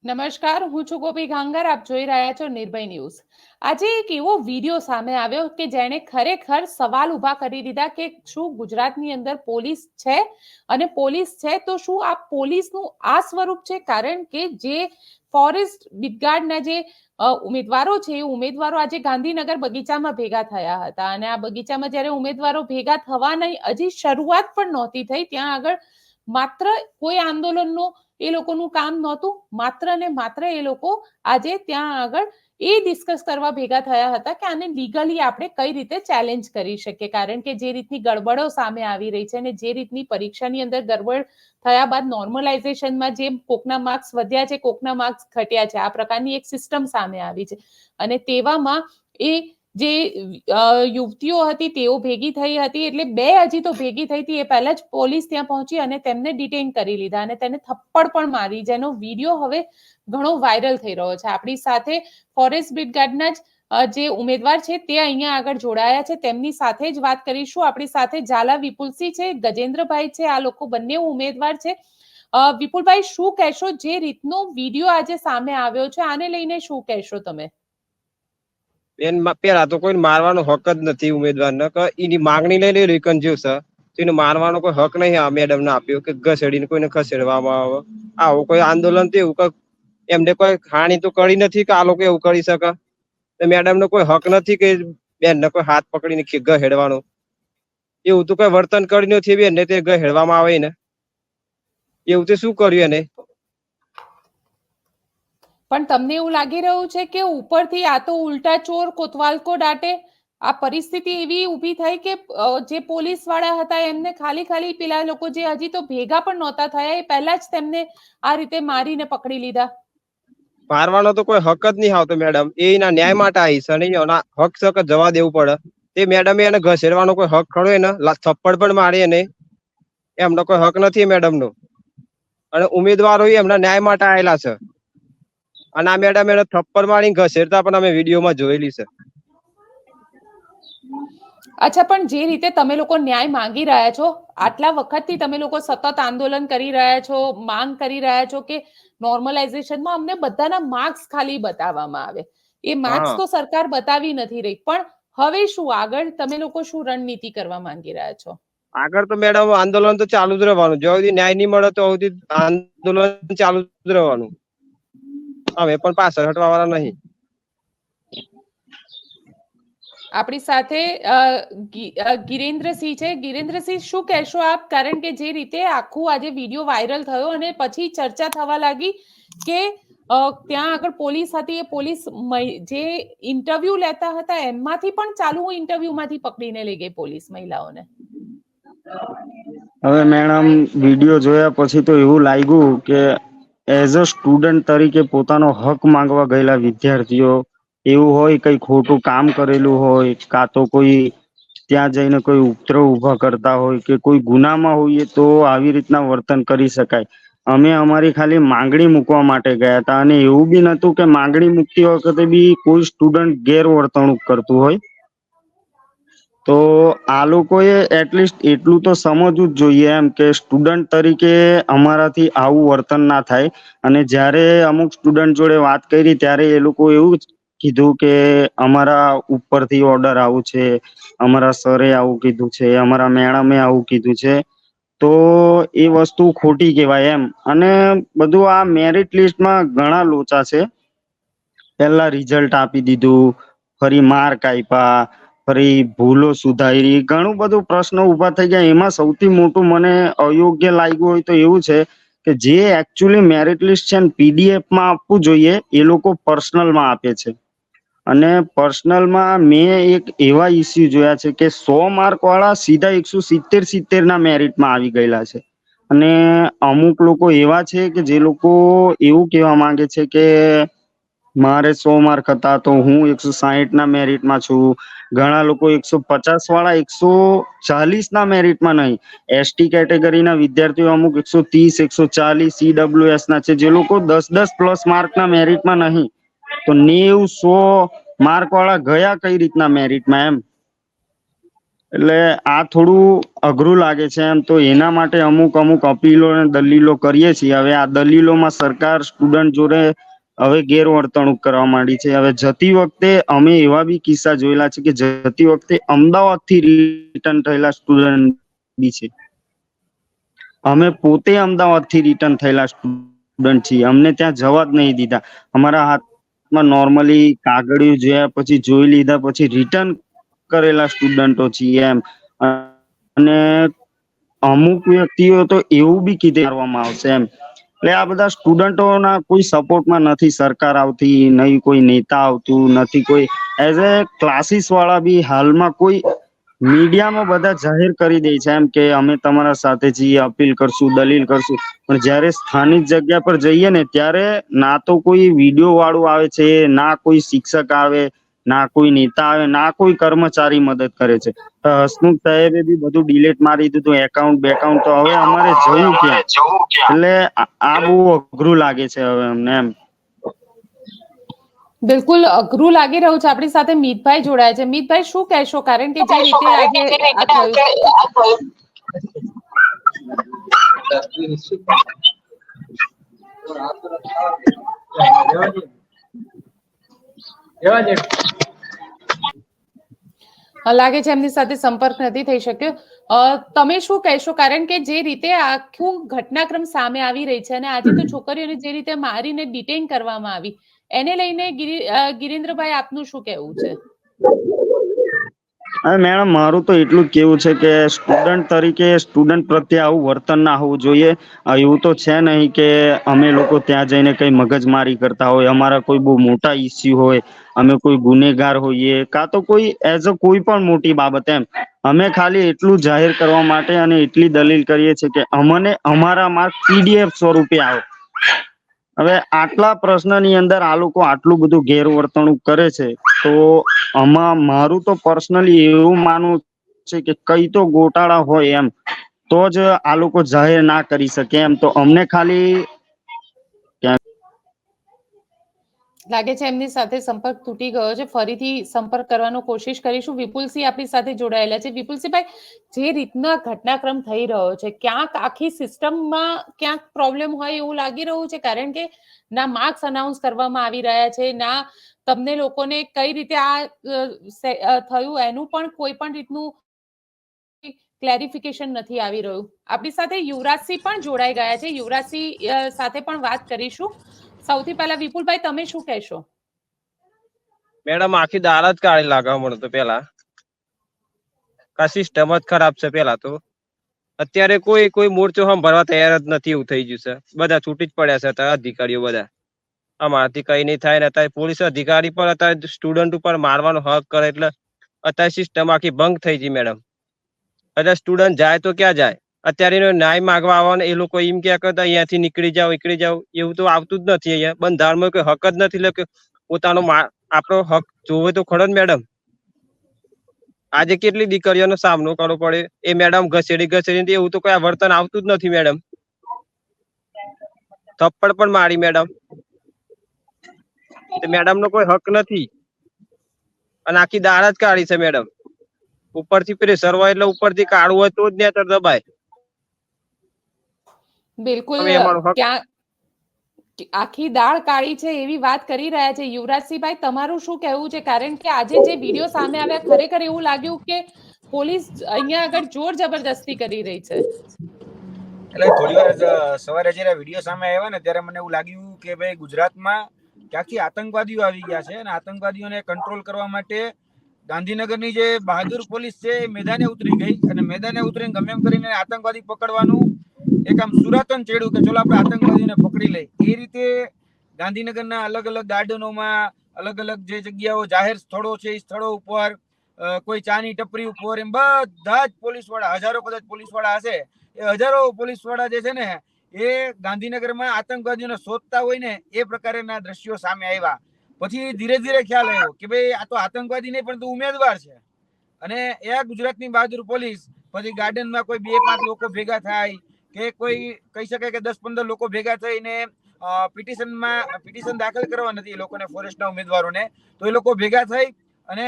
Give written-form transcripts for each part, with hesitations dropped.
નમસ્કાર, હું છું ગોપી ગાંગર. આપ જોઈ રહ્યા છો નિર્ભય ન્યૂઝ. આજે એક એવો વિડીયો સામે આવ્યો કે જેણે ખરેખર સવાલ ઊભા કરી દીધા કે શું ગુજરાતની અંદર પોલીસ છે, અને પોલીસ છે તો શું આ પોલીસનું આ સ્વરૂપ છે? કારણ કે જે ફોરેસ્ટ બીટગાર્ડના જે ઉમેદવારો છે, એ ઉમેદવારો આજે ગાંધીનગર બગીચામાં ભેગા થયા હતા, અને આ બગીચામાં જ્યારે ઉમેદવારો ભેગા થવાની હજી શરૂઆત પણ નહોતી થઈ, ત્યાં આગળ માત્ર કોઈ આંદોલનનો એ લોકોનું કામ નહોતું. માત્ર ને માત્ર એ લોકો આજે ત્યાં આગળ એ ડિસ્કસ કરવા ભેગા થયા હતા કે આને લીગલી આપણે કઈ રીતે ચેલેન્જ કરી શકીએ, કારણ કે જે રીતની ગડબડો સામે આવી રહી છે અને જે રીતની પરીક્ષાની અંદર ગડબડ થયા બાદ નોર્મલાઇઝેશનમાં જે કોકના માર્ક્સ વધ્યા છે, કોકના માર્ક્સ ઘટ્યા છે, આ પ્રકારની એક સિસ્ટમ સામે આવી છે. અને તેવામાં એ જે યુવતીઓ હતી તેઓ ભેગી થઈ હતી, એટલે બે હજી તો ભેગી થઈ હતી એ પહેલા જ પોલીસ ત્યાં પહોંચી અને તેમને ડિટેન કરી લીધા અને તેને થપ્પડ પણ મારી, જેનો વિડીયો હવે ઘણો વાયરલ થઈ રહ્યો છે. આપણી સાથે ફોરેસ્ટ બીટગાર્ડના જ જે ઉમેદવાર છે તે અહીંયા આગળ જોડાયા છે, તેમની સાથે જ વાત કરીશું. આપણી સાથે ઝાલા વિપુલસિંહ છે, ગજેન્દ્રભાઈ છે, આ લોકો બંને ઉમેદવાર છે. વિપુલભાઈ, શું કહેશો? જે રીતનો વિડીયો આજે સામે આવ્યો છે, આને લઈને શું કહેશો તમે? બેન, પેલા તો કોઈ મારવાનો હક જ નથી ઉમેદવારને, કે એની માંગણી લઈ લે કન્ફ્યુઝ છે. એને મારવાનો કોઈ હક નહીં આ મેડમ ને આપ્યો કે ઘસેડીને કોઈને ખસેડવામાં આવે. આવું કોઈ આંદોલન તો એવું એમને કોઈ હાનિ તો કરી નથી કે આ લોકો એવું કરી શકે. મેડમ ને કોઈ હક નથી કે બેન ને કોઈ હાથ પકડીને ઘસેડવાનો. એવું તો કોઈ વર્તન કરી નથી બેન ને તે ઘસેડવામાં આવે ને. એવું તે શું કર્યું એને? પણ તમને એવું લાગી રહ્યું છે કે ઉપરથી આ તો ઉલટા ચોર કોતવાલ કો ડાંટે, આ પરિસ્થિતિ એવી ઊભી થઈ કે જે પોલીસ વાળા હતા એમને ખાલી પેલા લોકો જે હજી તો ભેગા પણ નહોતા થયા એ પહેલા જ તેમને આ રીતે મારીને પકડી લીધા. મારવાનો તો કોઈ હક જ નહીં આવતો મેડમ. એના ન્યાય માટે આવી છે ને એના હક સક જવા દેવું પડે. તે મેડમે એને ઘસેડવાનો કોઈ હક ખરો એને થપ્પડ પણ મારી એને એમનો કોઈ હક નથી મેડમ નો. અને ઉમેદવારો એમના ન્યાય માટે આવેલા છે. અને આ મેડમ એને થપ્પડ મારી ઘસેડતા પણ અમે વિડીયોમાં જોયેલી છે. અચ્છા, પણ જે રીતે તમે લોકો ન્યાય માંગી રહ્યા છો, આટલા વખતથી તમે લોકો સતત આંદોલન કરી રહ્યા છો, માંગ કરી રહ્યા છો કે નોર્મલાઇઝેશનમાં અમને બધાના માર્ક્સ ખાલી બતાવવામાં આવે. એ માર્ક્સ તો સરકાર બતાવી નથી રહી, પણ હવે શું આગળ તમે લોકો શું રણનીતિ કરવા માંગી રહ્યા છો? આગળ તો મેડમ આંદોલન તો ચાલુ જ રહેવાનું. જો સુધી ન્યાય નહીં મળે તો સુધી આંદોલન ચાલુ જ રહેવાનું. અમે પણ પાછળ હટવા વાળા નહીં. આપણી સાથે ગિરેન્દ્રસિંહ છે. ગિરેન્દ્રસિંહ, શું કહેશો આપ? કારણ કે જે રીતે આખું આજે વિડીયો વાયરલ થયો અને પછી ચર્ચા થવા લાગી કે ત્યાં આગળ પોલીસ હતી, એ પોલીસ જે ઇન્ટરવ્યુ લેતા હતા એમાંથી પણ ચાલુ ઇન્ટરવ્યુમાંથી પકડીને લઈ ગઈ પોલીસ મહિલાઓને. હવે મેડમ, વિડીયો જોયા પછી તો એવું લાગ્યું કે એઝ અ સ્ટુડન્ટ તરીકે પોતાનો હક માંગવા ગયેલા વિદ્યાર્થીઓ એવું હોય કઈ ખોટું કામ કરેલું હોય, કાં તો કોઈ ત્યાં જઈને કોઈ ઉપદ્રવ ઉભા કરતા હોય કે કોઈ ગુનામાં હોઈએ તો આવી રીતના વર્તન કરી શકાય. અમે અમારી ખાલી માંગણી મૂકવા માટે ગયા હતા, અને એવું બી નતું કે માંગણી મૂકતી વખતે બી કોઈ સ્ટુડન્ટ ગેરવર્તણૂક કરતું હોય. તો આ લોકોએ એટલીસ્ટ એટલું તો સમજવું જ જોઈએ એમ કે સ્ટુડન્ટ તરીકે અમારાથી આવું વર્તન ના થાય. અને જ્યારે અમુક સ્ટુડન્ટ જોડે વાત કરી ત્યારે એ લોકો એવું જ કીધું કે અમારા ઉપરથી ઓર્ડર આવું છે, અમારા સરે આવું કીધું છે, અમારા મેડમે આવું કીધું છે. તો એ વસ્તુ ખોટી કહેવાય એમ. અને બધું આ મેરિટ લિસ્ટમાં ઘણા લોચા છે. પહેલા રિઝલ્ટ આપી દીધું, ફરી માર્ક આપ્યા, ફરી ભૂલો સુધારી, ઘણું બધું પ્રશ્નો ઉભા થઈ ગયા. એમાં સૌથી મોટું મને અયોગ્ય લાગ્યું હોય તો એવું છે કે જે એકચ્યુઅલી મેરિટ લિસ્ટ છે ને પીડીએફમાં આપવું જોઈએ, એ લોકો પર્સનલમાં આપે છે. અને પર્સનલમાં મેં એક એવા ઇસ્યુ જોયા છે કે 100 માર્ક વાળા સીધા 170 ના મેરિટમાં આવી ગયેલા છે. અને અમુક લોકો એવા છે કે જે લોકો એવું કહેવા માંગે છે કે મારે 100 માર્ક હતા તો હું 160 ના મેરિટમાં છું. ઘણા લોકો 150 વાળા 140 ના મેરિટમાં નહીં. એસટી કેટેગરીના વિદ્યાર્થીઓ અમુક 130, 140 CWS ના છે, જે લોકો 10 પ્લસ માર્કના મેરિટમાં નહીં. તો 90, 100 માર્ક વાળા ગયા કઈ રીતના મેરિટમાં એમ. એટલે આ થોડું અઘરું લાગે છે એમ. તો એના માટે અમુક અપીલો અને દલીલો કરીએ છીએ. હવે આ દલીલોમાં સરકાર સ્ટુડન્ટ જોડે હવે ગેરવર્તણૂક કરવા માંડી છે. હવે જતી વખતે અમે એવા બી કિસ્સા જોયેલા છે કે જતી વખતે અમદાવાદથી રિટર્ન થયેલા સ્ટુડન્ટ બી છે. અમે પોતે અમદાવાદથી રિટર્ન થયેલા સ્ટુડન્ટ છીએ. અમને ત્યાં જવા જ નહીં દીધા. અમારા હાથમાં નોર્મલી કાગળિયું જોયા પછી જોઈ લીધા પછી રિટર્ન કરેલા સ્ટુડન્ટો છીએ એમ. અને અમુક વ્યક્તિઓ તો એવું બી કીધવામાં આવશે એમ. એટલે આ બધા સ્ટુડન્ટોના કોઈ સપોર્ટમાં નથી સરકાર આવતી, નહીં કોઈ નેતા આવતું, નથી કોઈ એઝ એ ક્લાસીસ વાળા બી હાલમાં કોઈ મીડિયામાં બધા જાહેર કરી દે છે એમ કે અમે તમારા સાથે છીએ, અપીલ કરશું, દલીલ કરશું. પણ જ્યારે સ્થાનિક જગ્યા પર જઈએ ને ત્યારે ના તો કોઈ વિડીયો વાળું આવે છે, ના કોઈ શિક્ષક આવે, ના કોઈ નેતા આવે, ના કોઈ કર્મચારી મદદ કરે છે. હસમુખ સાહેબે બી બધું ડિલીટ મારી દીધું, એકાઉન્ટ બેકાઉન્ટ. તો હવે અમારે જવું ક્યાં? એટલે આ બહુ અઘરું લાગે છે હવે અમને એમ. બિલકુલ અઘરું લાગી રહ્યું છે. આપણી સાથે મીતભાઈ જોડાયા છે. મીતભાઈ, શું કહેશો? કારણ કે જે રીતે આજે આ થયું. લાગે છે એમની સાથે સંપર્ક નથી થઈ શક્યો. તમે શું કહેશો? કારણ કે જે રીતે આખું ઘટનાક્રમ સામે આવી રહી છે અને આજે તો છોકરીઓને જે રીતે મારીને ડિટેન કરવામાં આવી, એને લઈને ગિરીન્દ્રભાઈ, આપનું શું કહેવું છે? હા મેડમ, મારું તો એટલું જ કેવું છે કે સ્ટુડન્ટ તરીકે સ્ટુડન્ટ પ્રત્યે આવું વર્તન ના હોવું જોઈએ. એવું તો છે નહીં કે અમે લોકો ત્યાં જઈને કઈ મગજમારી કરતા હોય, અમારા કોઈ બહુ મોટા ઇસ્યુ હોય, અમે કોઈ ગુનેગાર હોઈએ, કાં તો કોઈ એઝ અ કોઈ પણ મોટી બાબત એમ. અમે ખાલી એટલું જાહેર કરવા માટે અને એટલી દલીલ કરીએ છીએ કે અમને અમારા માર્ક PDF સ્વરૂપે આવે. હવે આટલા પ્રશ્નની અંદર આ લોકો આટલું બધું ગેરવર્તણૂક કરે છે, તો મારું તો પર્સનલી એવું માનવું છે કે કઈ તો ગોટાળા હોય એમ, તો જ આ લોકો જાહેર ના કરી શકે એમ. તો અમને ખાલી લાગે છે એમની સાથે સંપર્ક તૂટી ગયો છે. ફરીથી સંપર્ક કરવાનો કોશિશ કરીશું. વિપુલસિંહ આપણી સાથે જોડાયેલા છે. વિપુલસિંહભાઈ, જે રીતના ઘટનાક્રમ થઈ રહ્યો છે, ક્યાંક આખી સિસ્ટમમાં ક્યાંક પ્રોબ્લેમ હોય એવું લાગી રહ્યું છે. કારણ કે ના માર્ક્સ અનાઉન્સ કરવામાં આવી રહ્યા છે, ના તમને લોકોને કઈ રીતે આ થયું એનું પણ કોઈ પણ રીતનું ક્લેરિફિકેશન નથી આવી રહ્યું. આપણી સાથે યુવરાજસિંહ પણ જોડાઈ ગયા છે. યુવરાજસિંહ સાથે પણ વાત કરીશું. સૌથી પહેલા વિપુલભાઈ, તમે શું કહેશો? મેડમ, આખી દાળ જ કાઢી લાગવા મને તો. પેલા કા સિસ્ટમ જ ખરાબ છે. પેલા તો અત્યારે કોઈ મોરચો ભરવા તૈયાર જ નથી એવું થઈ ગયું છે. બધા છૂટી જ પડ્યા છે અત્યારે અધિકારીઓ બધા. અમારાથી કઈ નહીં થાય ને અત્યારે પોલીસ અધિકારી પણ અત્યારે સ્ટુડન્ટ ઉપર મારવાનો હક કરે એટલે અત્યારે સિસ્ટમ આખી ભંગ થઈ ગઈ મેડમ. અત્યારે સ્ટુડન્ટ જાય તો ક્યાં જાય? અત્યારે એનો ન્યાય માગવા આવવાને એ લોકો એમ ક્યાં કરતા અહીંયાથી નીકળી જાવ, એવું તો આવતું જ નથી. અહીંયા બંધારણમાં કોઈ હક જ નથી. એટલે પોતાનો આપણો હક જોવે તો ખરો જ મેડમ. આજે કેટલી દીકરીઓનો સામનો કરવો પડે એ મેડમ ઘસેડી એવું તો કોઈ વર્તન આવતું જ નથી મેડમ. થપ્પડ પણ મારી મેડમ. મેડમ નો કોઈ હક નથી અને આખી દાળ જ કાઢી છે મેડમ. ઉપરથી પ્રેશર હોય એટલે ઉપરથી કાઢવું હોય તો જ નેતર દબાય. બિલકુલ અમારો હક ક્યાં આખી દાળ કાળી છે એવી વાત કરી રહ્યા છે. યુવરાજસિંહભાઈ, તમારું શું કહેવું છે? કારણ કે આજે જે વિડીયો સામે આવ્યા, ખરેખર એવું લાગ્યું કે પોલીસ અહીંયા આગળ જોર જબરદસ્તી કરી રહી છે. એટલે થોડી વાર સવારે જયારે વિડીયો સામે આવ્યા ને ત્યારે મને એવું લાગ્યું કે ભાઈ ગુજરાતમાં ક્યાંકથી આતંકવાદીઓ આવી ગયા છે અને આતંકવાદીઓને કંટ્રોલ કરવા માટે ગાંધીનગરની જે બહાદુર પોલીસ છે એ મેદાને ઉતરી ગઈ અને મેદાને ઉતરીને ગમે એમ કરીને આતંકવાદી પકડવાનું એક આમ સુરાતન ચેડ્યું કે ચલો આપણે આતંકવાદીને પકડી લઈ. એ રીતે ગાંધીનગરના અલગ અલગ ગાર્ડનોમાં, અલગ અલગ જે જગ્યાઓ જાહેર સ્થળો છે એ સ્થળો ઉપર, કોઈ ચાની ટપરી ઉપર, એમ બધા જ પોલીસ વાળા, હજારો કદાચ પોલીસ વાળા હશે, એ હજારો પોલીસ વાળા જે છે ને એ ગાંધીનગરમાં આતંકવાદીઓને શોધતા હોય ને એ પ્રકારના દ્રશ્યો સામે આવ્યા. પછી ધીરે ધીરે ખ્યાલ આવ્યો કે ભાઈ આ તો આતંકવાદી નહીં પણ તો ઉમેદવાર છે. અને એ ગુજરાતની બહાદુર પોલીસ પછી ગાર્ડનમાં કોઈ 2-5 લોકો ભેગા થાય કે કોઈ કહી શકાય કે 10-15 લોકો ભેગા થઈને પિટિશન દાખલ કરવા નથી એ લોકોને, ફોરેસ્ટના ઉમેદવારોને, તો એ લોકો ભેગા થઈ અને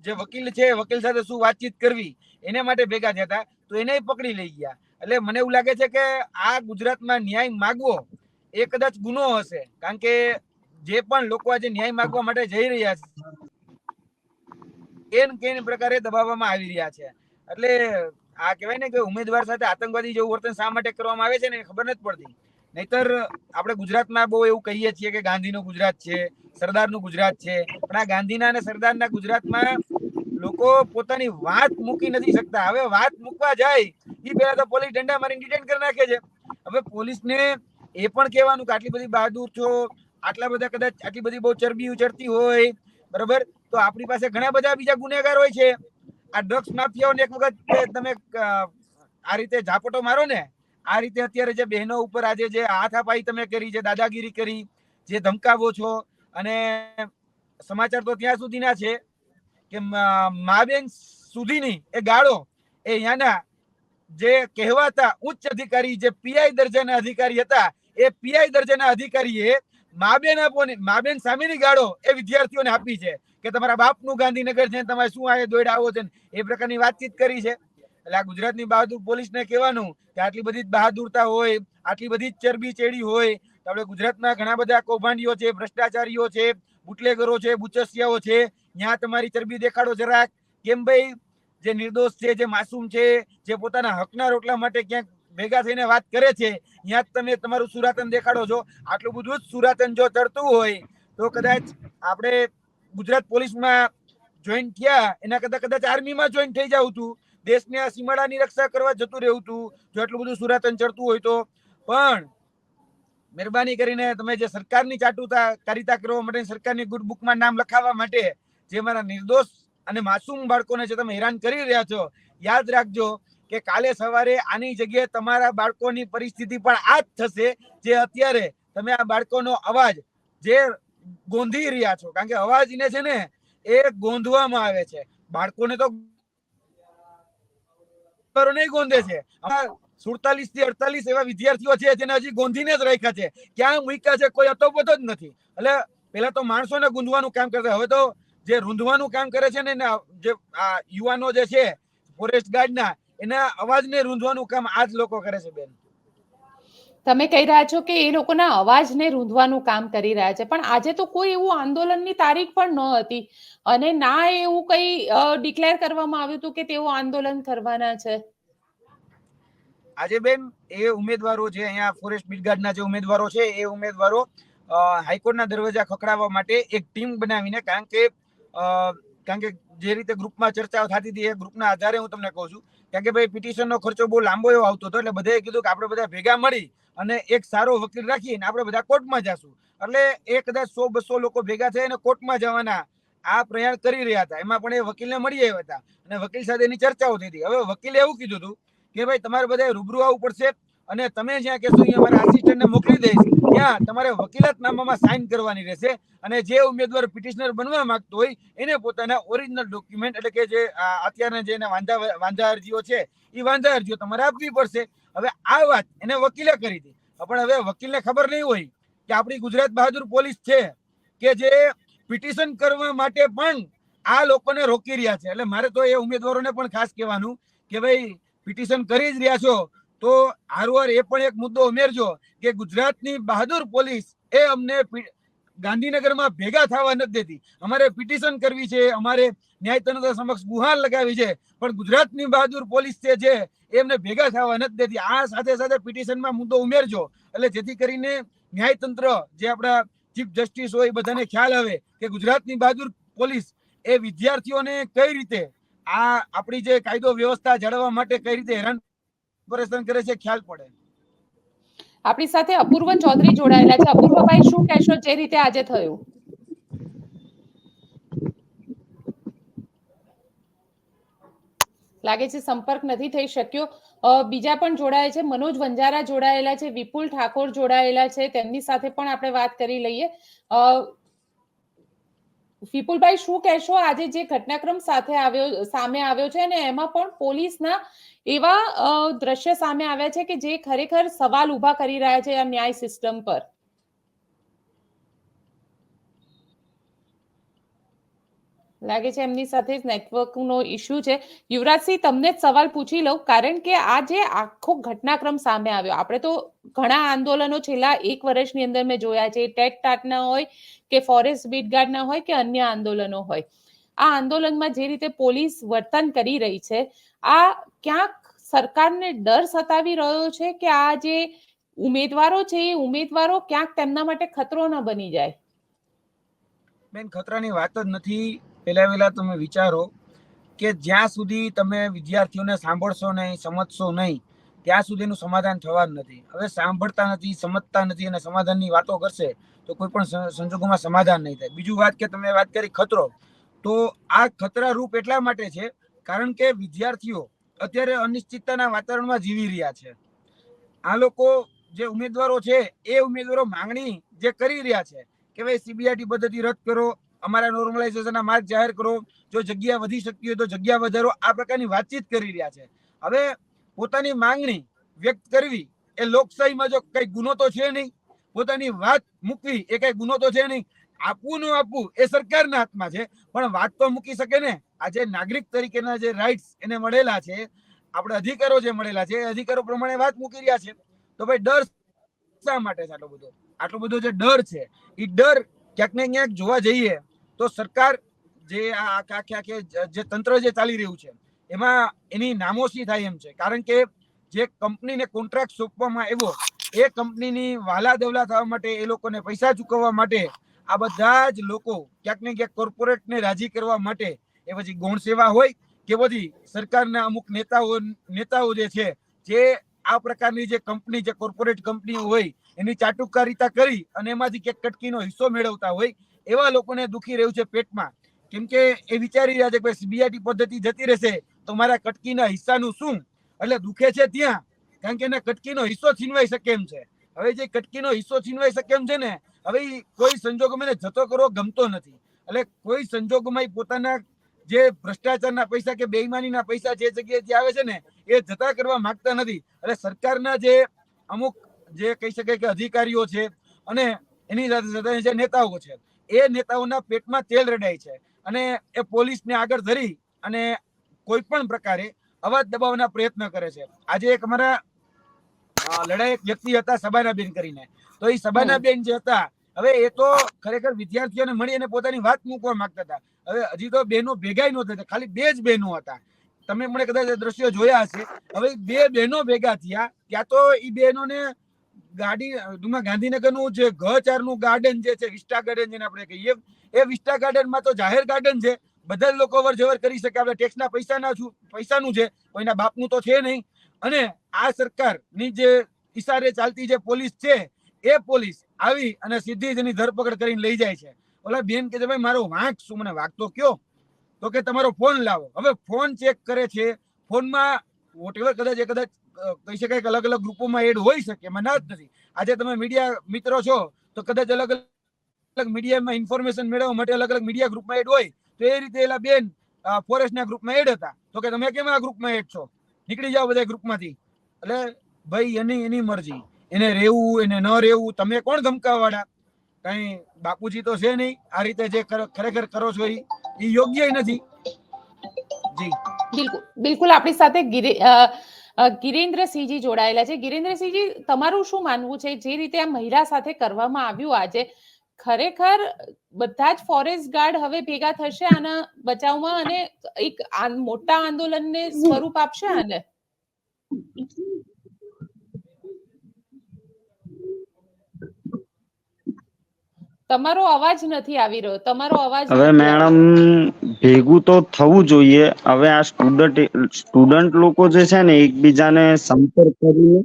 જે વકીલ છે વકીલ સાથે શું વાતચીત કરવી એને માટે ભેગા થયા હતા, તો એને પકડી લઈ ગયા. એટલે મને એવું લાગે છે કે આ ગુજરાતમાં ન્યાય માગવો એ કદાચ ગુનો હશે, કારણ કે જે પણ લોકો આજે ન્યાય માગવા માટે જઈ રહ્યા છે કેન પ્રકારે દબાવવામાં આવી રહ્યા છે. એટલે આ કહેવાય ને કે ઉમેદવાર સાથે આતંકવાદી જેવું વર્તન શા માટે કરવામાં આવે છે ને ખબર નથી પડતી. નહીતર આપણે ગુજરાતમાં બહુ એવું કહીએ છીએ કે ગાંધીનું ગુજરાત છે, સરદારનું ગુજરાત છે, પણ આ ગાંધીના અને સરદારના ગુજરાતમાં લોકો પોતાની વાત મૂકી નથી શકતા. હવે વાત મૂકવા જાય એ પહેલા તો પોલીસ ડંડા મારીને ડિટેન કરી નાખે છે. હવે પોલીસને એ પણ કહેવાનું કે આટલી બધી બહાદુર છો, આટલા બધા કદાચ આટલી બધી બહુ ચરબી ઉચડતી હોય, બરાબર, તો આપણી પાસે ઘણા બધા બીજા ગુનેગાર હોય છે. આ ડ્રગ્સ માફિયાઓને એક વખત તમે આ રીતે ઝાપટો મારો ને, આ રીતે અત્યારે જે બહેનો ઉપર આજે જે હાથાપાઈ તમે કરી, જે દાદાગીરી કરી, જે ધમકાવો છો, અને સમાચાર તો ત્યાં સુધીના છે કે માબેન સુધીની એ ગાળો એ અહીંયાના જે કહેવાતા ઉચ્ચ અધિકારી, જે પીઆઈ દરજાના અધિકારી હતા, એ પીઆઈ દરજાના અધિકારીએ માબેન સામેની ગાળો એ વિદ્યાર્થીઓને આપી છે કે તમારા બાપનું ગાંધીનગર છે, તમે શું આ દોડ આવો છો, એ પ્રકારની વાતચીત કરી છે. એટલે આ ગુજરાતની બહાદુર પોલીસને કહેવાનું કે આટલી બધી જ બહાદુરતા હોય, આટલી બધી જ ચરબી ચેડી હોય તો આપણે ગુજરાતના ઘણા બધા કૌભાંડીઓ છે, ભ્રષ્ટાચારીઓ છે, બુટલેગરો છે, બુચસિયાઓ છે, ત્યાં તમારી ચરબી દેખાડો જરાક. કેમ ભાઈ, જે નિર્દોષ છે, જે માસૂમ છે, જે પોતાના હકના રોટલા માટે ક્યાંક ભેગા થઈને વાત કરે છે, ત્યાં તમે તમારું સુરાતન દેખાડો છો. આટલું બધું જ સુરાતન જો ચડતું હોય તો કદાચ આપણે ગુજરાત પોલીસમાં જોઈન થયા એના કરતા કદાચ આર્મીમાં જોઈન થઈ જાવ તું, દેશને આ સીમાડાની રક્ષા કરવા જતું રહેવું તું, જો એટલું બધું સુરાતન ચડતું હોય તો. પણ મહેરબાની કરીને તમે જે સરકારની ચાટુકારિતા કરવા માટે, સરકારની ગુડ બુકમાં નામ લખાવવા માટે જે મારા નિર્દોષ અને માસૂમ બાળકોને જે તમે હેરાન કરી રહ્યા છો, યાદ રાખજો કે કાલે સવારે આની જગ્યાએ તમારા બાળકોની પરિસ્થિતિ પણ આ જ થશે જે અત્યારે તમે આ બાળકોનો અવાજ જે ગોંધી રહ્યા છો. કારણ કે અવાજને છે ને એ ગોંધવામાં આવે છે, બાળકોને તો નહીં ગોંધે છે. 47 થી 48 એવા વિદ્યાર્થીઓ છે જેને હજી ગોંધીને જ રાખ્યા છે, ક્યાં મૂક્યા છે કોઈ અતોપતો જ નથી. એટલે પેલા તો માણસોને ગુંદવાનું કામ કરતા, હવે તો જે રૂંધવાનું કામ કરે છે ને જે આ યુવાનો જે છે ફોરેસ્ટ ગાર્ડના, એના અવાજને રૂંધવાનું કામ આ જ લોકો કરે છે. બેન, તમે કહી રહ્યા છો કે એ લોકોના અવાજને રૂંધવાનું કામ કરી રહ્યા છે, પણ આજે તો કોઈ એવું આંદોલનની તારીખ પણ ન હતી અને ના એવું કઈ ડિક્લેર કરવામાં આવ્યું હતું કે તેઓ આંદોલન કરવાના છે. આજે બેન એ ઉમેદવારો છે, અહીંયા ફોરેસ્ટ બીટગાર્ડના જે ઉમેદવારો છે, એ ઉમેદવારો હાઈકોર્ટના દરવાજા ખખડાવવા માટે એક ટીમ બનાવીને, કારણ કે જે રીતે ગ્રુપમાં ચર્ચાઓ થતી હતી એ ગ્રુપના આધારે હું તમને કહું છું, કારણ કે ભાઈ પિટિશનનો ખર્ચો બહુ લાંબો એવો આવતો હતો, એટલે બધાએ કીધું કે આપણે બધા ભેગા મળી અને એક સારો વકીલ રાખીને આપણે બધા કોર્ટમાં જશું. એટલે એ કદાચ 100-200 લોકો ભેગા થઈને કોર્ટમાં જવાના આ પ્રયાસ કરી રહ્યા હતા. એમાં પણ એ વકીલને મળી આવ્યા હતા અને વકીલ સાથેની ચર્ચાઓ થઈ હતી. હવે વકીલે એવું કીધું હતું કે ભાઈ તમારે બધા રૂબરૂ આવવું પડશે અને તમે જ્યાં કહેશો અહીંયા મારા આસિસ્ટન્ટને મોકલી દઈશ, ત્યાં તમારે વકીલાતનામામાં સાઇન કરવાની રહેશે અને જે ઉમેદવાર પિટિશનર બનવા માંગતો હોય એને પોતાના ઓરિજિનલ ડોક્યુમેન્ટ, એટલે કે જે અત્યારના જે વાંધા અરજીઓ છે એ વાંધા અરજીઓ તમારે આપવી પડશે. હવે આ વાત એને વકીલે કરી હતી, પણ હવે વકીલને ખબર નહીં હોય કે આપણી ગુજરાત બહાદુર પોલીસ છે કે જે પિટિશન કરવા માટે પણ આ લોકોને રોકી રહ્યા છે. એટલે મારે તો એ ઉમેદવારોને પણ ખાસ કહેવાનું કે ભાઈ પિટિશન કરી જ રહ્યા છો તો હારવાર એ પણ એક મુદ્દો ઉમેરજો કે ગુજરાતની બહાદુર પોલીસ એ અમને ગાંધીનગરમાં ભેગા થવા નથી દેતી. અમારે પિટિશન કરવી છે, અમારે ન્યાયતંત્ર સમક્ષ ગુહાર લગાવી છે, પણ ગુજરાતની બહાદુર પોલીસ છે એમને ભેગા થવા નથી દેતી. આ સાથે સાથે પિટિશનમાં મુદ્દો ઉમેરજો એટલે જેથી કરીને ન્યાયતંત્ર જે આપણા ચીફ જસ્ટિસ હોય એ બધાને ખ્યાલ આવે કે ગુજરાતની બહાદુર પોલીસ એ વિદ્યાર્થીઓને કઈ રીતે આ આપણી જે કાયદો વ્યવસ્થા જાળવવા માટે કઈ રીતે હેરાન પરેશાન કરે છે ખ્યાલ પડે. આપણી સાથે અપૂર્વ ચૌધરી જોડાયેલા છે. અપૂર્વભાઈ, શું કહેશો જે રીતે આજે થયું? લાગે છે સંપર્ક નથી થઈ શક્યો. બીજા પણ જોડાય છે, મનોજ વંજારા જોડાયેલા છે, વિપુલ ઠાકોર જોડાયેલા છે, તેમની સાથે પણ આપણે વાત કરી લઈએ. વિપુલભાઈ, શું કહેશો આજે જે ઘટનાક્રમ સામે આવ્યો છે અને એમાં પણ પોલીસના એવા દ્રશ્ય સામે આવ્યા છે કે જે ખરેખર સવાલ ઉભા કરી રહ્યા છે આ ન્યાય સિસ્ટમ પર? લાગે છે એમની સાથે નેટવર્કનો ઇશ્યુ છે. યુવરાજસિંહ, તમને જ સવાલ પૂછી લઉં, કારણ કે આ જે આખો ઘટનાક્રમ સામે આવ્યો, આપણે તો ઘણા આંદોલનો છેલ્લા 1 વર્ષની અંદર મેં જોયા છે, ટેટ ટાટના હોય કે ફોરેસ્ટ બીટગાર્ડના હોય કે અન્ય આંદોલનો હોય. આ આંદોલનમાં જે રીતે પોલીસ વર્તન કરી રહી છે, આ ક્યાંક સરકારને ડર સતાવી રહ્યો છે કે આ જે ઉમેદવારો છે એ ઉમેદવારો ક્યાંક તેમના માટે ખતરો ન બની જાય? બેન, ખતરાની વાત જ નથી. પહેલા તમે વિચારો કે જ્યાં સુધી તમે વિદ્યાર્થીઓને સાંભળશો નહીં, સમજશો નહીં, ત્યાં સુધીનું સમાધાન થવાનું નથી. હવે સાંભળતા નથી, સમજતા નથી અને સમાધાનની વાતો કરશે તો કોઈ પણ સંજોગોમાં સમાધાન નહીં થાય. બીજું વાત કે તમે વાત કરી ખતરો, તો આ ખતરા રૂપ એટલા માટે છે કારણ કે વિદ્યાર્થીઓ અત્યારે અનિશ્ચિતતાના વાતાવરણમાં જીવી રહ્યા છે. આ લોકો જે ઉમેદવારો છે એ ઉમેદવારો માંગણી જે કરી રહ્યા છે કે ભાઈ સીબીઆરટી પદ્ધતિ રદ કરો, અમારા નોર્મલાઇઝેશનના માર્ગ જાહેર કરો, જો જગ્યા વધી શકતી હોય તો જગ્યા વધારો, આ પ્રકારની વાતચીત કરી રહ્યા છે. હવે પોતાની માંગણી વ્યક્ત કરવી એ લોકશાહીમાં જો કઈ ગુનો તો છે નહીં, પોતાની વાત મૂકવી એ કઈ ગુનો તો છે નહીં. આપવું ન આપવું એ સરકારના હાથમાં છે, પણ વાત તો મૂકી શકે ને. આજે નાગરિક તરીકેના જે રાઇટ્સ એને મળેલા છે, આપણે અધિકારો જે મળેલા છે એ અધિકારો પ્રમાણે વાત મૂકી રહ્યા છે. તો ભાઈ ડર શા માટે છે? આટલો બધો જે ડર છે એ ડર ક્યાંક ને ક્યાંક જોવા જઈએ તો સરકાર જે આખે જે તંત્ર જે ચાલી રહ્યું છે એમાં એની નામોશી થાય એમ છે. કારણ કે જે કંપનીને કોન્ટ્રાક્ટ સોંપવામાં આવ્યો એ કંપનીની વાલા દવલા થવા માટે, એ લોકોને પૈસા ચૂકવવા માટે આ બધા જ લોકો ક્યાંક ને ક્યાંક કોર્પોરેટને રાજી કરવા માટે, એ પછી ગૌણ સેવા હોય કે પછી સરકારના અમુક નેતાઓ જે છે, જે આ પ્રકારની જે કંપની, જે કોર્પોરેટ કંપનીઓ હોય એની ચાટુકારિતા કરી અને એમાંથી ક્યાંક કટકીનો હિસ્સો મેળવતા હોય, એવા લોકોને દુખી રહ્યું છે પેટમાં. કેમ કે એ વિચારી રહ્યા છે કે સીબીઆરટી પદ્ધતિ જતી રહેશે તો મારા કટકીના હિસ્સાનું શું? એટલે દુખે છે ત્યાં, કારણ કે એને કટકીનો હિસ્સો છીનવાઈ શકે એમ છે. હવે જે કટકીનો હિસ્સો છીનવાઈ શકે એમ છે ને, હવે કોઈ સંજોગોમાં એને જતો કરવો ગમતો નથી. એટલે કોઈ સંજોગોમાં પોતાના જે ભ્રષ્ટાચારના પૈસા કે બેઈમાનીના પૈસા જે જગ્યાએથી આવે છે ને એ જતા કરવા માંગતા નથી. એટલે સરકારના જે અમુક જે કહી શકાય કે અધિકારીઓ છે અને એની સાથે જે નેતાઓ છે, એ નેતાઓના પેટમાં તેલ રેડાય છે અને એ પોલીસને આગળ ધરી અને કોઈ પણ પ્રકારે અવાજ દબાવવાના પ્રયત્ન કરે છે. આજે એક અમારા લડાયક વ્યક્તિ હતા સબાનાબેન કરીને, તો એ સબાનાબેન જે હતા, હવે એ તો ખરેખર વિદ્યાર્થીઓને મળી અને પોતાની વાત મૂકવા માંગતા હતા. હવે હજી તો બહેનો ભેગા નહોતા, ખાલી 2 જ બહેનો હતા. તમે મને કદાચ દ્રશ્યો જોયા હશે. હવે 2 બહેનો ભેગા થયા, ત્યાં તો એ બહેનોને ગાંધીનગરનું જે ગહચારનું ગાર્ડન જે છે, વિસ્ટા ગાર્ડન જેને આપણે કહીએ, એ વિસ્ટા ગાર્ડનમાં તો જાહેર ગાર્ડન છે, બધા લોકો અવર જવર કરી શકે. આપણે ટેક્સના પૈસાનું છે, કોઈના બાપનું તો છે નહીં. અને આ સરકારની જે ઈશારે ચાલતી જે પોલીસ છે, એ પોલીસ આવી અને સીધી જ એની ધરપકડ કરીને લઈ જાય છે. ઓલા બેન કે ભાઈ મારો વાંક શું, મને વાંક તો કયો? તો કે તમારો ફોન લાવો. હવે ફોન ચેક કરે છે, ફોનમાં વોટેવર કદાચ કહી શકાય કે અલગ અલગ ગ્રુપોમાં એડ હોઈ શકે, એમાં ના જ નથી. આજે તમે મીડિયા મિત્રો છો તો કદાચ અલગ અલગ મીડિયામાં ઇન્ફોર્મેશન મેળવવા માટે અલગ અલગ મીડિયા ગ્રુપમાં એડ હોય, તો એ રીતે એલા બેન ફોરેસ્ટના ગ્રુપમાં એડ હતા. તો કે તમે કેમ આ ગ્રુપમાં એડ છો, નીકળી જાઓ બધા ગ્રુપમાંથી. એટલે ભાઈ એની મરજી, એને રહેવું એને ન રહેવું, તમે કોણ ધમકાવાળા? કઈ બાપુજી તો છે નહીં. આ રીતે જે ખરેખર કરો છો એ યોગ્ય નથી. જી બિલકુલ આપણી સાથે ગિરેન્દ્રસિંહજી જોડાયેલા છે. ગિરેન્દ્રસિંહજી, તમારું શું માનવું છે જે રીતે આ મહિલા સાથે કરવામાં આવ્યું આજે? ખરેખર બધા જ ફોરેસ્ટ ગાર્ડ હવે ભેગા થશે આના બચાવમાં અને એક મોટા આંદોલનને સ્વરૂપ આપશે આને? તમારો અવાજ નથી આવી રહ્યો. તમારો અવાજ હવે મેડમ ભેગું તો થવું જોઈએ. હવે આ સ્ટુડન્ટ લોકો જે છે ને એકબીજાને સંપર્ક કરીને,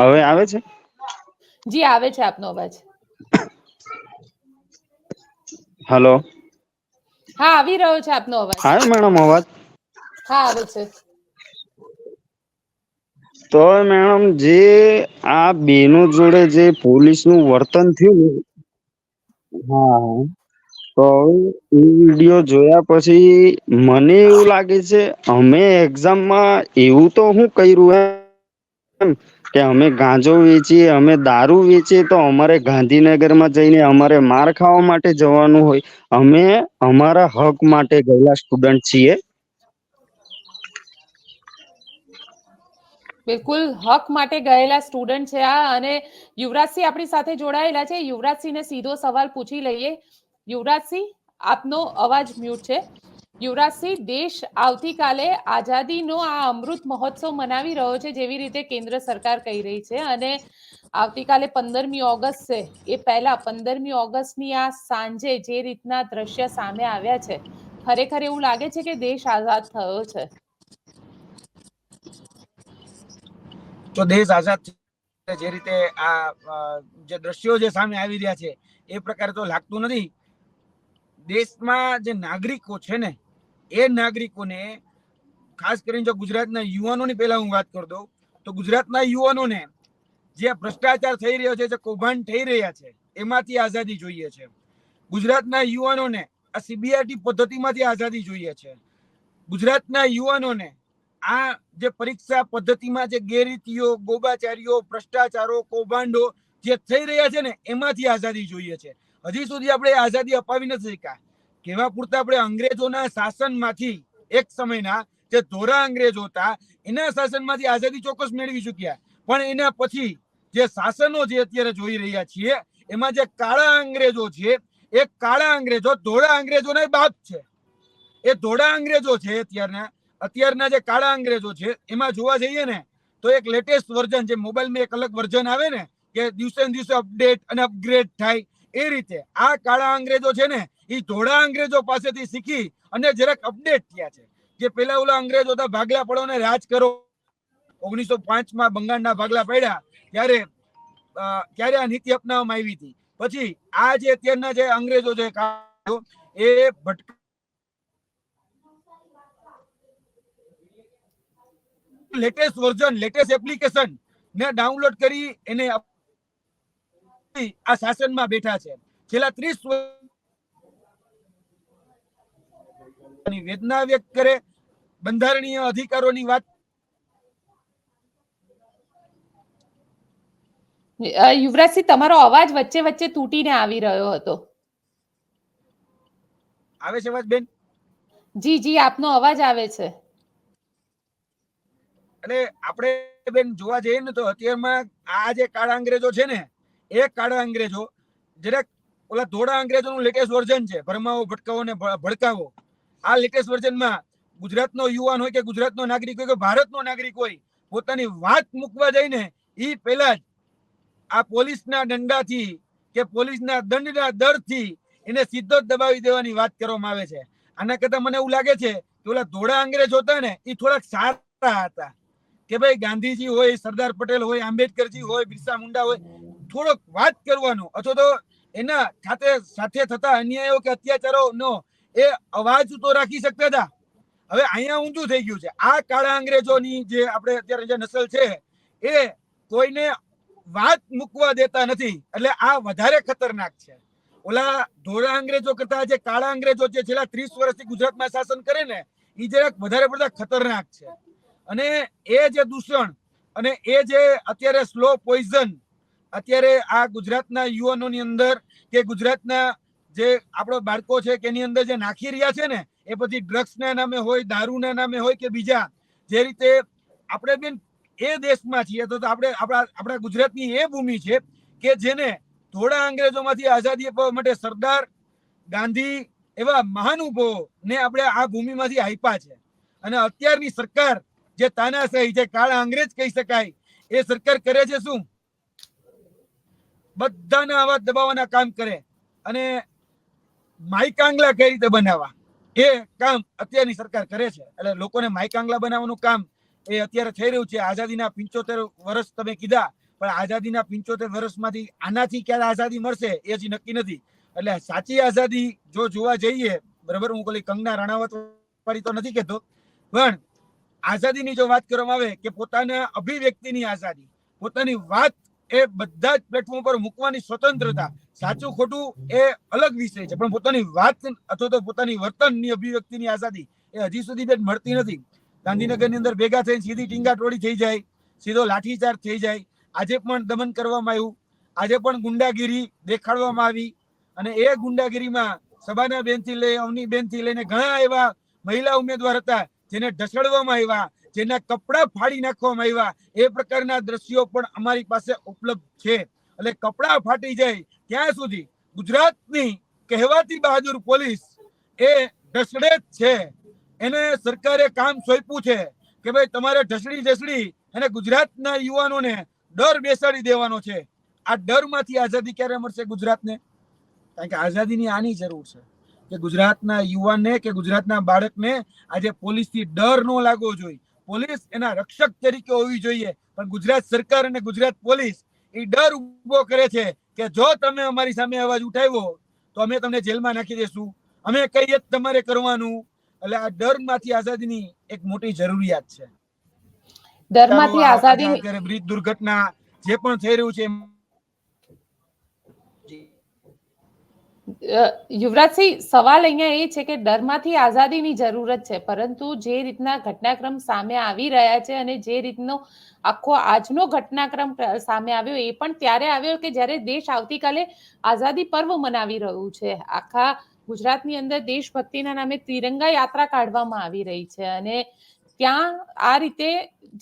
હવે આવે છે? જી આવે છે આપનો અવાજ. હેલો, હા આવી રહ્યો છે આપનો અવાજ. આવે મેડમ અવાજ? હા આવે છે. તો મેડમ જે આ બેનો જોડે જે પોલીસનું વર્તન થયું ને, હા, તો એ વિડીયો જોયા પછી મને એવું લાગે છે અમે એક્ઝામમાં એવું તો શું કર્યું એમ કે અમે ગાંજો વેચીએ, અમે દારૂ વેચીએ તો અમારે ગાંધીનગરમાં જઈને અમારે માર ખાવા માટે જવાનું હોય? અમે અમારા હક માટે ગયેલા સ્ટુડન્ટ છીએ. બિલકુલ હક માટે ગયેલા સ્ટુડન્ટ છે આ. અને યુવરાજસિંહ આપણી સાથે જોડાયેલા છે. યુવરાજસિંહને સીધો સવાલ પૂછી લઈએ. યુવરાજસિંહ, આપનો અવાજ મ્યુટ છે. યુવરાજસિંહ, દેશ આવતીકાલે આઝાદીનો આ અમૃત મહોત્સવ મનાવી રહ્યો છે, જેવી રીતે કેન્દ્ર સરકાર કહી રહી છે. અને આવતીકાલે 15મી ઓગસ્ટ છે, એ પહેલા 15મી ઓગસ્ટની આ સાંજે જે રીતના દ્રશ્ય સામે આવ્યા છે, ખરેખર એવું લાગે છે કે દેશ આઝાદ થયો છે? તો દેશ આઝાદ જે રીતે આ જે દ્રશ્યો જે સામે આવી રહ્યા છે એ પ્રકારે તો લાગતું નથી. દેશમાં જે નાગરિકો છે ને, એ નાગરિકોને ખાસ કરીને જો ગુજરાતના યુવાનોની પહેલા હું વાત કરી દઉં તો ગુજરાતના યુવાનોને જે ભ્રષ્ટાચાર થઈ રહ્યો છે, જે કૌભાંડ થઈ રહ્યા છે, એમાંથી આઝાદી જોઈએ છે. ગુજરાતના યુવાનોને આ સીબીઆરટી પદ્ધતિમાંથી આઝાદી જોઈએ છે. ગુજરાતના યુવાનોને આ જે પરીક્ષા પદ્ધતિમાં જે ગેરરીતિઓ, ગોબાચારીઓ, ભ્રષ્ટાચારો, કૌભાંડો જે થઈ રહ્યા છે ને, એમાંથી આઝાદી જોઈએ છે. હજી સુધી આપણે આઝાદી અપાવી નથી શક્યા. કેવા પૂરતા આપણે અંગ્રેજોના શાસનમાંથી, એક સમયના જે ધોરા અંગ્રેજો હતા એના શાસનમાંથી આઝાદી ચોક્કસ મેળવી ચૂક્યા, પણ એના પછી જે શાસનો જે અત્યારે જોઈ રહ્યા છીએ એમાં જે કાળા અંગ્રેજો છે, એ કાળા અંગ્રેજો ધોળા અંગ્રેજોના બાપ છે. એ ધોળા અંગ્રેજો છે અત્યારના જે કાળા અંગ્રેજો છે, એમાં જોવા જઈએ ને તો એક લેટેસ્ટ વર્ઝન, જે મોબાઈલમાં એક અલગ વર્ઝન આવે ને કે દિવસે ને દિવસે અપડેટ અને અપગ્રેડ થાય, એ રીતે આ કાળા અંગ્રેજો છે ને એ ધોળા અંગ્રેજો પાસેથી શીખી અને જરાક અપડેટ થયા છે. જે પેલા ઓલા અંગ્રેજો હતા, ભાગલા પડો ને રાજ કરો, 1905માં બંગાળના ભાગલા પડ્યા ત્યારે આ નીતિ અપનાવવામાં આવી હતી. પછી આ જે અત્યારના જે અંગ્રેજો છે એ લેટેસ્ટ વર્ઝન, લેટેસ્ટ એપ્લિકેશન ને ડાઉનલોડ કરી એને આ શાસનમાં બેઠા છે. છેલ્લા 30 વર્ષની વેદના વ્યક્ત કરે, બંધારણીય અધિકારોની વાત. યુવરાજસિંહ, તમારો અવાજ વચ્ચે વચ્ચે તૂટીને આવી રહ્યો હતો. આવે છે અવાજ બેન? જી જી, આપનો અવાજ આવે છે. એટલે આપણે બેન જોવા જઈએ ને તો અત્યારમાં આ જે કાળા અંગ્રેજો છે ને, એ કાળા અંગ્રેજો જરાક ઓલા ધોળા અંગ્રેજોનું લેટેસ્ટ વર્ઝન છે. ભરમાવો, ભટકાવો ને ભડકાવો. આ લેટેસ્ટ વર્ઝનમાં ગુજરાતનો યુવાન હોય કે ગુજરાતનો નાગરિક હોય કે ભારતનો નાગરિક હોય, પોતાની વાત મૂકવા જઈને એ પહેલા જ આ પોલીસના દંડાથી કે પોલીસના દંડના દરથી એને સીધો જ દબાવી દેવાની વાત કરવામાં આવે છે. આના કરતા મને એવું લાગે છે કે ઓલા ધોળા અંગ્રેજો હતા ને એ થોડાક સારા હતા. કે ભાઈ ગાંધીજી હોય, સરદાર પટેલ હોય, આંબેડકરજી હોય, બિરસા મુંડા હોય, થોડોક વાત કરવાનો અથવા તો એના સાથે થતા અન્યાયો કે અત્યાચારો નો એ અવાજ તો રાખી શકતા હતા. હવે અહીંયા ઊંધું થઈ ગયું છે. આ કાળા અંગ્રેજોની જે આપણે અત્યારે જે નસલ છે એ કોઈને વાત મૂકવા દેતા નથી, એટલે આ વધારે ખતરનાક છે. ઓલા ધોળા અંગ્રેજો કરતા જે કાળા અંગ્રેજો જે છેલ્લા 30 વર્ષથી ગુજરાતમાં શાસન કરે ને, એ જરાક વધારે પડતા ખતરનાક છે. અને એ જે દૂષણ અને એ જે અત્યારે સ્લો પોઈઝન અત્યારે આ ગુજરાતના યુવાનોની અંદર કે ગુજરાતના જે આપણો બાળકો છે કે એની અંદર જે નાખી રહ્યા છે ને, એ પછી ડ્રગ્સના નામે હોય, દારૂના નામે હોય કે બીજા જે રીતે આપણે બેન એ દેશમાં છીએ તો આપણે આપણા ગુજરાતની એ ભૂમિ છે કે જેને ધોળા અંગ્રેજોમાંથી આઝાદી અપાવવા માટે સરદાર, ગાંધી એવા મહાનુભાવો ને આપણે આ ભૂમિમાંથી આપ્યા છે. અને અત્યારની સરકાર જે તાનાશાહી, જે કાળા અંગ્રેજ કહી શકાય, એ સરકાર કરે છે શું? બધાના અવાજ દબાવવાના કામ કરે અને માઈકાંગલા કઈ રીતે બનાવવા, એ કામ અત્યારની સરકાર કરે છે. એટલે લોકોને માઈકાંગલા બનાવવાનું કામ એ અત્યારે થઈ રહ્યું છે. આઝાદીના 75 વર્ષ તમે કીધા, પણ આઝાદીના 75 વર્ષમાંથી આનાથી ક્યારે આઝાદી મળશે એ હજી નક્કી નથી. એટલે સાચી આઝાદી જો જોવા જઈએ, બરાબર, હું કોઈ કંગના રાણાવત વાળી તો નથી કહેતો, પણ આઝાદીની જો વાત કરવામાં આવે કે પોતાના અભિવ્યક્તિની આઝાદી, પોતાની વાત એ બધા જ પ્લેટફોર્મ પર મૂકવાની સ્વતંત્રતા, સાચું ખોટું એ અલગ વિષય છે, પણ પોતાની વાત અથવા તો પોતાની વર્તનની અભિવ્યક્તિની આઝાદી એ હજી સુધી બેન મળતી નથી. ગાંધીનગરની અંદર ભેગા થઈને સીધી ટીંગા ટોળી થઈ જાય, સીધો લાઠીચાર્જ થઈ જાય. આજે પણ દમન કરવામાં આવ્યું, આજે પણ ગુંડાગીરી દેખાડવામાં આવી, અને એ ગુંડાગીરીમાં સબાના બેન થી લઈ અવની બેન થી લઈને ઘણા એવા મહિલા ઉમેદવાર હતા જેને ઢસડવામાં આવ્યા, જેના કપડા ફાડી નાખવામાં આવ્યા. એ પ્રકારના દ્રશ્યો પણ અમારી પાસે ઉપલબ્ધ છે. એટલે કપડા ફાટી જાય ત્યાં સુધી ગુજરાતની કહેવાતી બહાદુર પોલીસ એ ઢસડે જ છે. એને સરકારે કામ સોંપ્યું છે કે ભાઈ તમારે ઢસડી અને ગુજરાતના યુવાનોને ડર બેસાડી દેવાનો છે. આ ડરમાંથી આઝાદી ક્યારે મળશે ગુજરાતને? કારણ કે આઝાદીની આની જરૂર છે કે ગુજરાતના યુવાનને કે ગુજરાતના બાળકને આજે પોલીસથી ડર ન લાગવો જોઈએ. પોલીસ એના રક્ષક તરીકે હોવી જોઈએ, પણ ગુજરાત સરકાર અને ગુજરાત પોલીસ એ ડર ઉભો કરે છે કે જો તમે અમારી સામે અવાજ ઉઠાવ્યો તો અમે તમને જેલમાં નાખી દેશું, અમે કહીએ તમારે કરવાનું. એટલે આ ડરમાંથી આઝાદીની એક મોટી જરૂરિયાત છે. ડરમાંથી આઝાદી અત્યારે બ્રિજ દુર્ઘટના જે પણ થઈ રહ્યું છે, યુવરાજસિંહ, સવાલ અહીંયા એ છે કે ડરમાંથી આઝાદીની જરૂરત છે, પરંતુ જે રીતના ઘટનાક્રમ સામે આવી રહ્યા છે અને જે રીતનો આખો આજનો ઘટનાક્રમ સામે આવ્યો એ પણ ત્યારે આવ્યો કે જ્યારે દેશ આવતીકાલે આઝાદી પર્વ મનાવી રહ્યું છે. આખા ગુજરાતની અંદર દેશભક્તિના નામે તિરંગા યાત્રા કાઢવામાં આવી રહી છે, અને ત્યાં આ રીતે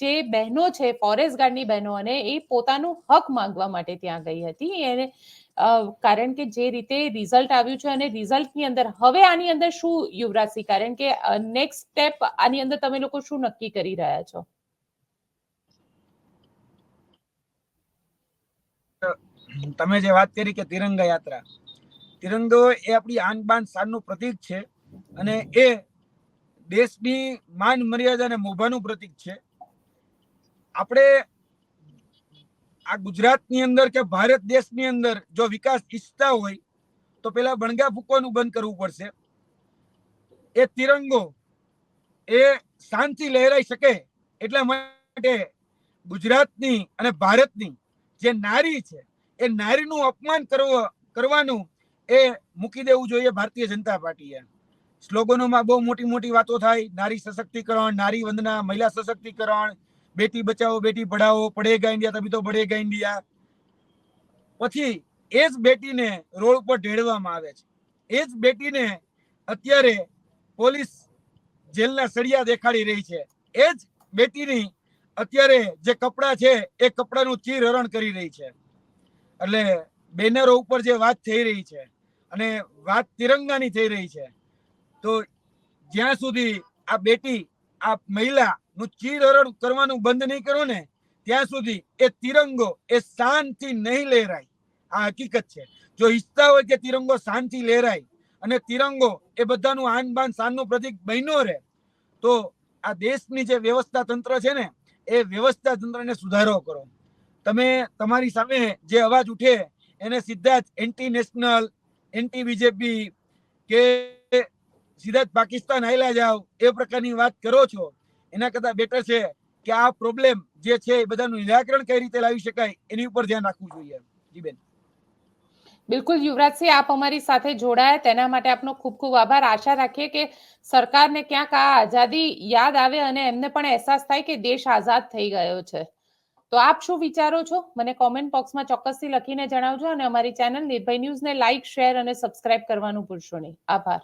જે બહેનો છે, ફોરેસ્ટ ગાર્ડની બહેનો, અને એ પોતાનું હક માંગવા માટે ત્યાં ગઈ હતી. એને કારણ કે જે રીતે રિઝલ્ટ આવ્યું છે અને રિઝલ્ટની અંદર હવે આની અંદર શું યુવરાજસિંહ, કારણ કે નેક્સ્ટ સ્ટેપ આની અંદર તમે લોકો શું નક્કી કરી રહ્યા છો? તમે જે વાત કરી કે તિરંગા યાત્રા, તિરંગો એ આપણી આન બાન શાનનું પ્રતીક છે અને એ દેશની માન મર્યાદા અને મોભાનું પ્રતીક છે. આપણે આ ગુજરાતની અંદર કે ભારત દેશની અંદર જો વિકાસ ઈચ્છતા હોય તો પેલા બણગા ફૂંકવાનું બંધ કરવું પડશે. એ તિરંગો એ શાંતિ લહેરાઈ શકે એટલા માટે ગુજરાતની અને ભારતની જે નારી છે એ નારીનું અપમાન કરવાનું એ મૂકી દેવું જોઈએ ભારતીય જનતા પાર્ટીએ. સ્લોગનોમાં બહુ મોટી મોટી વાતો થાય, નારી સશક્તિકરણ, નારી વંદના, મહિલા સશક્તિકરણ, બેટી બચાવો બેટી પઢાઓ, પડેગા ઇન્ડિયા તभी तो बढ़ेगा ઇન્ડિયા. પછી એ જ બેટીને રોડ ઉપર ઢેળવામાં આવે છે. એ જ બેટીને અત્યારે પોલીસ જેલના સળિયા દેખાડી રહી છે. એ જ બેટીની અત્યારે જે કપડા છે એ કપડાનું ચીરહરણ કરી રહી છે. એટલે બેનરો ઉપર જે વાત થઈ રહી છે અને વાત તિરંગાની થઈ રહી છે, તો જ્યાં સુધી આ બેટી, આ મહિલાનું ચીરહરણ કરવાનું બંધ નહીં કરો ને ત્યાં સુધી એ તિરંગો એ શાનથી નહીં લહેરાય. આ હકીકત છે. જો ઈચ્છતા હોય કે તિરંગો શાનથી લહેરાય અને તિરંગો એ બધાનું આન બાન શાનનું પ્રતીક બન્યો રહે, તો આ દેશની જે વ્યવસ્થા તંત્ર છે ને એ વ્યવસ્થા તંત્રને સુધારો કરો. તમે તમારી સામે જે અવાજ ઉઠે એને સીધા જ એન્ટી નેશનલ, એન્ટી બીજેપી કે સીધા જ પાકિસ્તાન હાલ્યા જાવ એ પ્રકારની વાત કરો છો. એના કરતા બેટર છે કે આ પ્રોબ્લેમ જે છે એ બધાનું નિરાકરણ કઈ રીતે લાવી શકાય એની ઉપર ધ્યાન રાખવું જોઈએ. જી બેન. બિલકુલ યુવરાજસિંહ, આપ અમારી સાથે જોડાયા તેના માટે આપનો ખૂબ ખૂબ આભાર. આશા રાખીએ કે સરકારને ક્યાંક આ આઝાદી યાદ આવે અને એમને પણ અહેસાસ થાય કે દેશ આઝાદ થઈ ગયો છે. તો આપ શું વિચારો છો મને કોમેન્ટ બોક્સમાં ચોક્કસથી લખીને જણાવજો, અને અમારી ચેનલ નિર્ભય ન્યૂઝને લાઇક, શેર અને સબસ્ક્રાઇબ કરવાનું ભૂલશો નહીં. આભાર.